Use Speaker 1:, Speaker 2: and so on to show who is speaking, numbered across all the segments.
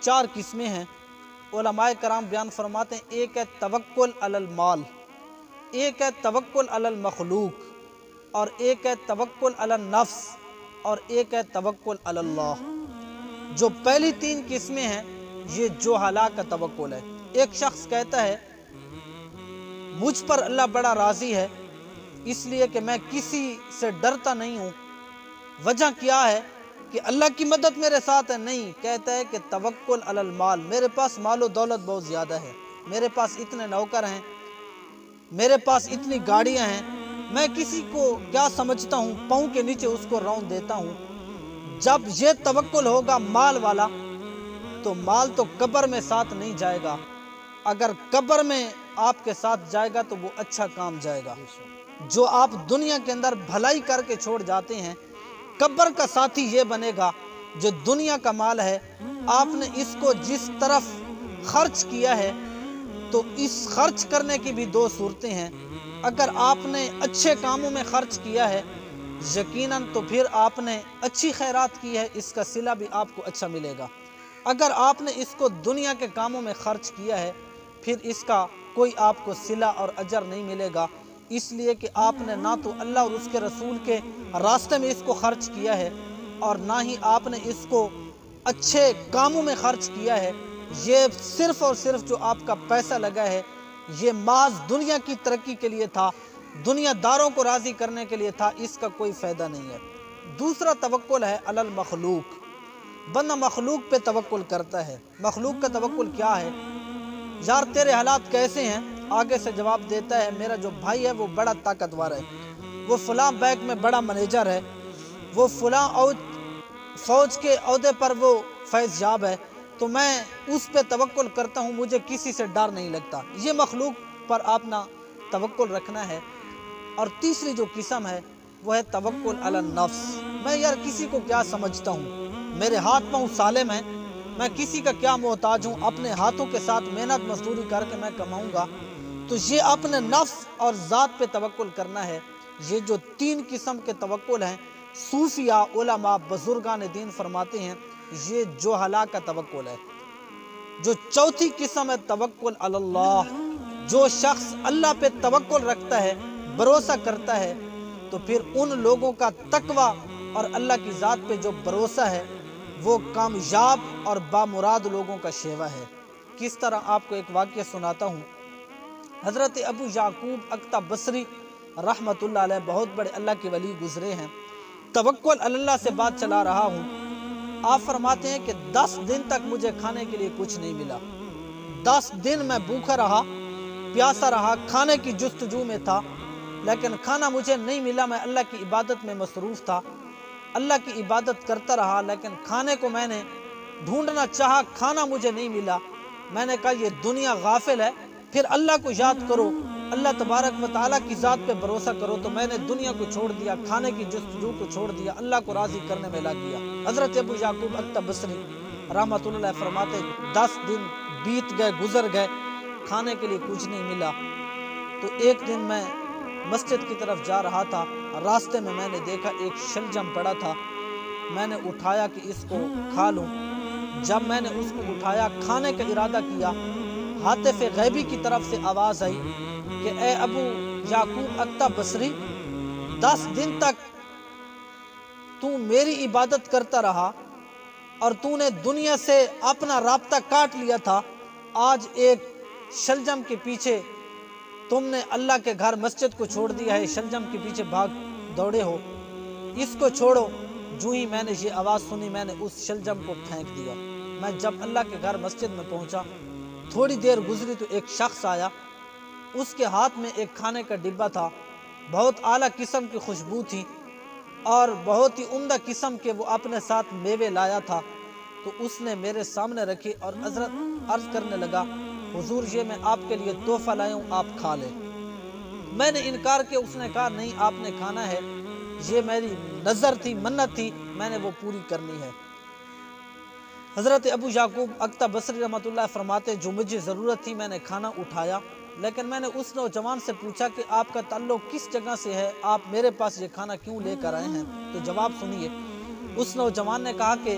Speaker 1: 4 قسمیں ہیں۔ علماء کرام بیان فرماتے ہیں، ایک ہے توکل علی المال، ایک ہے توکل علی المخلوق، اور ایک ہے توکل علی النفس، اور ایک ہے توکل علی اللہ۔ جو پہلی 3 قسمیں ہیں یہ جوہلا کا توکل ہے۔ ایک شخص کہتا ہے مجھ پر اللہ بڑا راضی ہے اس لیے کہ میں کسی سے ڈرتا نہیں ہوں۔ وجہ کیا ہے کہ اللہ کی مدد میرے ساتھ ہے؟ نہیں، کہتا ہے کہ توکل علی المال، میرے پاس مال و دولت بہت زیادہ ہے، میرے پاس اتنے نوکر ہیں، میرے پاس اتنی گاڑیاں ہیں، میں کسی کو کیا سمجھتا ہوں، پاؤں کے نیچے اس کو رون دیتا ہوں۔ جب یہ توکل ہوگا مال والا تو مال تو قبر میں ساتھ نہیں جائے گا، اگر قبر میں آپ کے ساتھ جائے گا تو وہ اچھا کام جائے گا۔ جو آپ دنیا کے اندر بھلائی کر کے چھوڑ جاتے ہیں، قبر کا ساتھی یہ بنے گا۔ جو دنیا کا مال ہے آپ نے اس کو جس طرف خرچ کیا ہے تو اس خرچ کرنے کی بھی 2 صورتیں ہیں۔ اگر آپ نے اچھے کاموں میں خرچ کیا ہے یقیناً تو پھر آپ نے اچھی خیرات کی ہے، اس کا صلہ بھی آپ کو اچھا ملے گا۔ اگر آپ نے اس کو دنیا کے کاموں میں خرچ کیا ہے پھر اس کا کوئی آپ کو صلہ اور اجر نہیں ملے گا، اس لیے کہ آپ نے نہ تو اللہ اور اس کے رسول کے راستے میں اس کو خرچ کیا ہے اور نہ ہی آپ نے اس کو اچھے کاموں میں خرچ کیا ہے۔ یہ صرف اور صرف جو آپ کا پیسہ لگا ہے یہ محض دنیا کی ترقی کے لیے تھا، دنیا داروں کو راضی کرنے کے لیے تھا، اس کا کوئی فائدہ نہیں ہے۔ دوسرا توکل ہے علی المخلوق، بندہ مخلوق پہ توکل کرتا ہے۔ مخلوق کا توکل کیا ہے؟ یار تیرے حالات کیسے ہیں؟ آگے سے جواب دیتا ہے میرا جو بھائی ہے وہ بڑا طاقتور ہے، وہ فلاں بینک میں بڑا منیجر ہے، وہ فلاں فوج کے عہدے پر وہ فیض یاب ہے، تو میں اس پہ توکل کرتا ہوں، مجھے کسی سے ڈر نہیں لگتا۔ یہ مخلوق پر آپ نہ توکل رکھنا ہے۔ اور تیسری جو قسم ہے وہ ہے توکل علی النفس۔ میں یار کسی کو کیا سمجھتا ہوں، میرے ہاتھ پاؤں سالم ہیں، میں کسی کا کیا محتاج ہوں، اپنے ہاتھوں کے ساتھ محنت مزدوری کر کے میں کماؤں گا۔ تو یہ اپنے نفس اور ذات پہ توکل کرنا ہے۔ یہ جو 3 قسم کے توکل ہیں صوفیاء، علماء، بزرگان دین فرماتے ہیں یہ جوہلا کا توکل ہے۔ جو چوتھی قسم ہے توکل علی اللہ، جو شخص اللہ پہ توکل رکھتا ہے، بھروسہ کرتا ہے تو پھر ان لوگوں کا تقوی اور اللہ کی ذات پہ جو بھروسہ ہے وہ کامیاب اور بامراد لوگوں کا شیوا ہے۔ کس طرح آپ کو ایک واقعہ سناتا ہوں۔ حضرت ابو یعقوب اکتا بصری رحمت اللہ علیہ بہت بڑے اللہ کے ولی گزرے ہیں۔ توکل علی اللہ سے بات چلا رہا ہوں، آپ فرماتے ہیں کہ 10 دن تک مجھے کھانے کے لیے کچھ نہیں ملا، 10 دن میں بھوکا رہا، پیاسا رہا، کھانے کی جستجو میں تھا لیکن کھانا مجھے نہیں ملا۔ میں اللہ کی عبادت میں مصروف تھا، اللہ کی عبادت کرتا رہا لیکن کھانے کو میں نے ڈھونڈنا چاہا، کھانا مجھے نہیں ملا۔ میں نے کہا یہ دنیا غافل ہے، پھر اللہ کو یاد کرو، اللہ تبارک و تعالیٰ کی ذات پہ بھروسہ کرو۔ تو میں نے دنیا کو چھوڑ دیا، کھانے کی جستجو کو چھوڑ دیا، اللہ کو راضی کرنے میں لگ گیا۔ حضرت ابو یعقوب اکتا بصری رحمت اللہ علیہ فرماتے 10 دن بیت گئے، گزر گئے، کھانے کے لیے کچھ نہیں ملا۔ تو ایک دن میں مسجد کی طرف جا رہا تھا، راستے میں نے دیکھا ایک شلجم پڑا تھا، میں نے اٹھایا کہ اس کو کھا لوں۔ جب میں نے اس کو اٹھایا کھانے کا ارادہ کیا، ہاتف غیبی کی طرف سے آواز آئی کہ اے ابو یعقوب اکتا بصری، 10 دن تک تو میری عبادت کرتا رہا اور تو نے دنیا سے اپنا رابطہ کاٹ لیا تھا، آج ایک شلجم کے پیچھے تم نے اللہ کے گھر مسجد کو چھوڑ دیا ہے، شلجم کے پیچھے بھاگ دوڑے ہو، اس کو چھوڑو۔ جو ہی میں نے یہ آواز سنی میں نے اس شلجم کو پھینک دیا۔ میں جب اللہ کے گھر مسجد میں پہنچا، تھوڑی دیر گزری تو ایک شخص آیا، اس کے ہاتھ میں ایک کھانے کا ڈبہ تھا، بہت اعلیٰ قسم کی خوشبو تھی اور بہت ہی عمدہ قسم کے وہ اپنے ساتھ میوے لایا تھا۔ تو اس نے میرے سامنے رکھی اور حضرت عرض کرنے لگا حضور یہ میں آپ کے لیے تحفہ لایا ہوں، آپ کھا لیں۔ میں نے انکار کیا، اس نے کہا نہیں آپ نے کھانا ہے، یہ میری نظر تھی، منت تھی، میں نے وہ پوری کرنی ہے۔ حضرت ابو یعقوب اکتا بصری رحمۃ اللہ فرماتے جو مجھے ضرورت تھی میں نے کھانا اٹھایا، لیکن میں نے اس نوجوان سے پوچھا کہ آپ کا تعلق کس جگہ سے ہے، آپ میرے پاس یہ کھانا کیوں لے کر آئے ہیں؟ تو جواب سنیے، اس نوجوان نے کہا کہ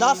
Speaker 1: 10